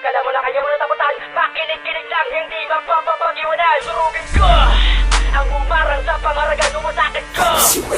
Kala mo na kaya mo nataputan, makinig-kinig lang, hindi mapapapag-iwanan. Surugin ko ang umarang sa pangaragan, umasakit ko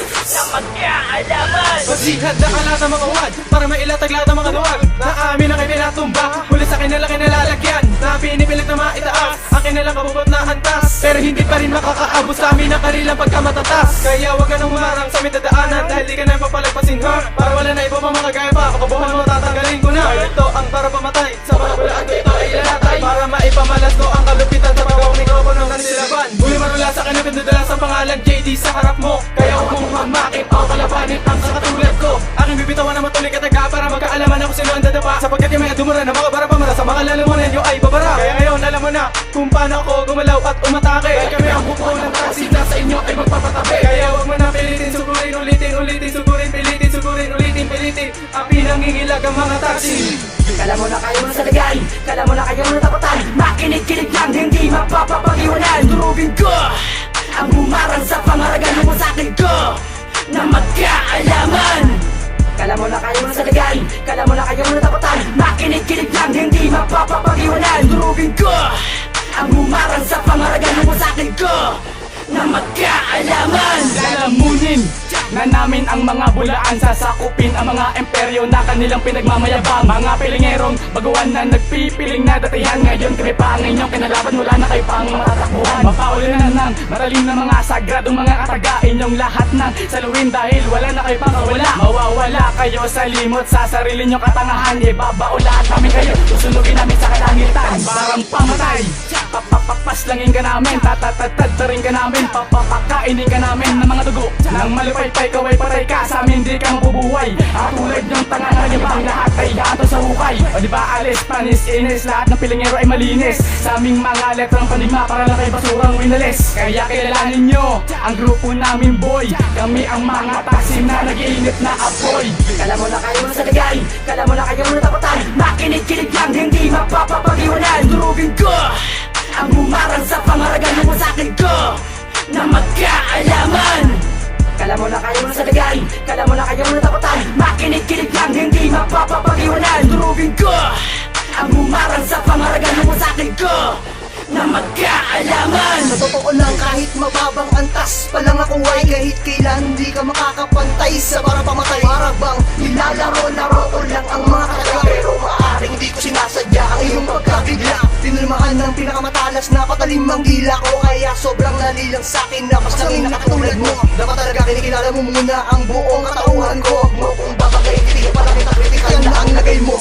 na magkaalaman. Maghihad na ka lahat ng mga wad para mailatag lahat ng mga luwag na amin ang ipinatumba, muli sa akin nalang kinalalagyan na pinipilit na maitaas, akin nalang kabubot na antas, pero hindi pa rin makakaabot sa amin ang kanilang pagkamatatas. Kaya wag ka nang humarang sa aming dadaanan dahil di ka na papalagpasin ha, para wala na iba pa mga gaya pa, kabuhan mo tatanggalin ko na. Ito ang para pamatay, sa mga bulaan ko ito ay ilatay, para maipamalas ko ang kalupitan sa pagkawang mikropono ng silaban. Huli marula sa akin ang pinadala sa pangalan JD sa harap mo, kaya huwag mong hamakin o kalabanin ang kakatulad ko. Aking bibitawan na matuloy kataga para magkaalaman ako sino ang dadapa, sapagkat yung may dumura na mga bara-pamara sa mga lalamunan nyo ay babara. Kaya ngayon alam mo na kung paano ako gumalaw at umatake, dahil kami ang buko ng taxi na sa inyo ay magpapatabi. Kaya huwag mo na pilitin, sugurin, ulitin, ulitin, sugurin, pilitin, sugurin, ulitin, pilitin, ang pinangingilag ang mga taxi. Kala mo na kaya mo na sa lagay, kala mo na kaya mo na taputan, makinig-kinig lang, hindi mapapapag-iwanan. Durugin ko ang humarang sa pangaragan, umasakit ko na magkaalaman. Kala mo na kaya mo na sa lagay, kala mo na kaya mo na taputan, makinig-kinig lang, hindi mapapapag-iwanan. Durugin ko ang humarang sa pangaragan, umasakit ko na magkaalaman. Lalamunin na namin ang mga bulaan, sasakupin ang mga imperyo na kanilang pinagmamayabang. Mga pilingerong baguhan na nagpipiling na datihan, ngayon kami pa ang inyong kinalaban, wala na kayo pang matatakbuhan. Mapaulinan ng matalim na mga sagradong mga kataga, inyong lahat ng saluhin dahil wala na kayo pang kawala. Mawawala kayo sa limot, sa sarili nyong katangahan, ibabaulahan namin kayo, susunugin namin sa kalangitan. Parang pamatay, papapaslangin ka namin, tatatatatarin ka namin, papapakainin ka namin ng mga dugo nang malipay-pay, kaway patay ka sa amin, di ka mabubuhay. At tulad nyong tanga na yabang, lahat ay hato sa hukay. O diba alis, panis, inis, lahat ng pilingero ay malinis. Sa aming mga letrang panigma, para lang kay basurang winalis. Kaya kilalanin nyo ang grupo namin boy, kami ang mga taxi na nag-iinit na apoy. Kala mo na kaya mo na sa lagay, kala mo na kaya mo na taputan, makinig-kinig lang, hindi mapapapag-iwanan. Durugin ko ang humarang sa pangaragan, umasakit ko na magkaalaman. Kala mo na kaya mo na sa lagay, kala mo na kaya mo na taputan, makinig-kinig lang, hindi mapapapag-iwanan. Durugin ko ang humarang sa pangaragan, umasakit ko na magkaalaman. Sa totoo lang kahit mababang antas pa lang ako ay kahit kailan di ka makakapantay sa para pamatay. Para bang nilalaro-laro ko lang ang mga kataga, pero maaaring di ko sinasadya ang iyong pagkabigla. Tinulmahan ng pinakamatalas na patalim ang dila ko, kaya sobrang nalilang sa'kin na paslangin na katulad mo. Dapat talaga kinikilala mo muna ang buong katauhan ko. Huwag mo kung babagay, hindi ko pala kita kritikal na ang lagay mo.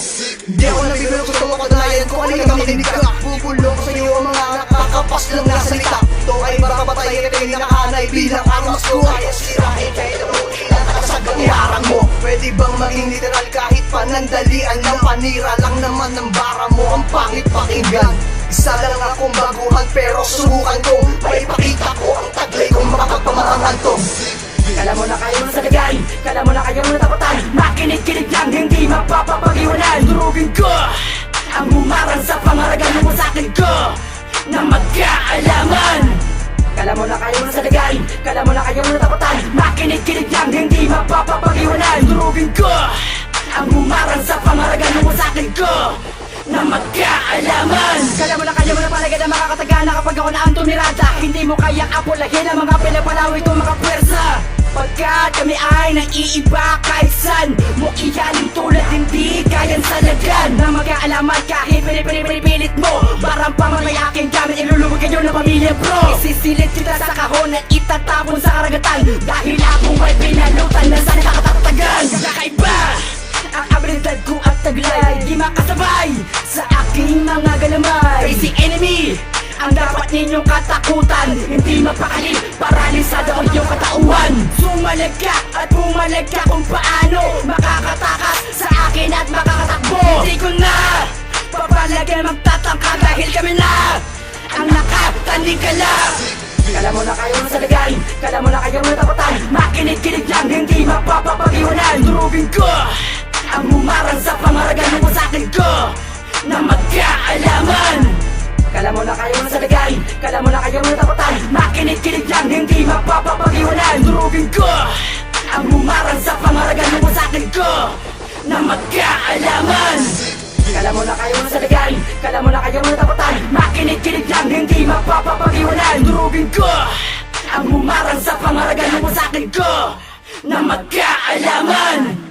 Di ako nabibiro, gusto mo patunayan ko, halika makinig ka. Bubulong ko sa iyo ang mga nakakapas lang na salita. Ito ay para kapatay at ay nakahanay bilang armas ko. Kaya sirain kahit ang ilan nakasag ang iharang mo. Pwede bang maging literal kahit panandalian lang? Panira lang naman ng bara mo, ang pangit pakinggan. Isa lang akong baguhan pero subukan ko, maipakita ko ang taglay kong makapagpamarangan to. Kala mo na kaya mo na sa lagay, kala mo na kaya mo na taputan, makinig-kinig lang, hindi mapapapag-iwanan. Durugin ko ang humarang sa pangaragan, umasakit ko na magkaalaman. Kala mo na kaya mo na sa lagay, kala mo na kaya mo na taputan, makinig-kinig lang, hindi mapapapag-iwanan. Durugin ko ang humarang sa pangaragan, umasakit ko na magkaalaman. Kala mo na kaya mo na palagay na makakataga na kapag ako na ang tumirada, hindi mo kayang apulahin ang mga pinapalawi kong mga pwersa. Pagkat kami ay nang-iiba kahit san, mukiyaling tulad hindi kayan salagan na mag-aalaman kahit pinipilit mo. Barang pamanay aking gamit, ilulubog kayo ng pamilya bro. Isisilid kita sa kahon at itatapon sa karagatan, dahil akong may pinalutan na sana nakatatagan. Kakaiba ang abilidad ko at taglay, di makasabay sa aking mga galamay. Facing enemy ang dapat ninyong katakutan, hindi mapakali, paralisado ang iyong katauhan. Sumalag ka at bumalag ka kung paano makakatakas sa akin at makakatakbo. Hindi ko na papalagyan magtatangka dahil kami na ang nakatanig ka lang. Kala mo na kaya mo na sa lagay, kala mo na kaya mo na taputan, makinig-kinig lang, hindi mapapapag-iwanan. Durugin ko ang humarang sa pangaragan, umasakit ko na magkaalaman. Kala mo na kaya mo na sa lagay, kala mo na kaya mo na taputan, makinig-kinig lang, hindi mapapapag-iwanan. Durugin ko ang humarang sa pangaragan, umasakit ko na magkaalaman. Kala mo na kayo sa lagay, kala mo na kayo natapatan. Makinig-kinig lang, hindi mapapapag-iwanan. Durugin ko ang humarang sa pangaragan mo sa akin ko na magkaalaman.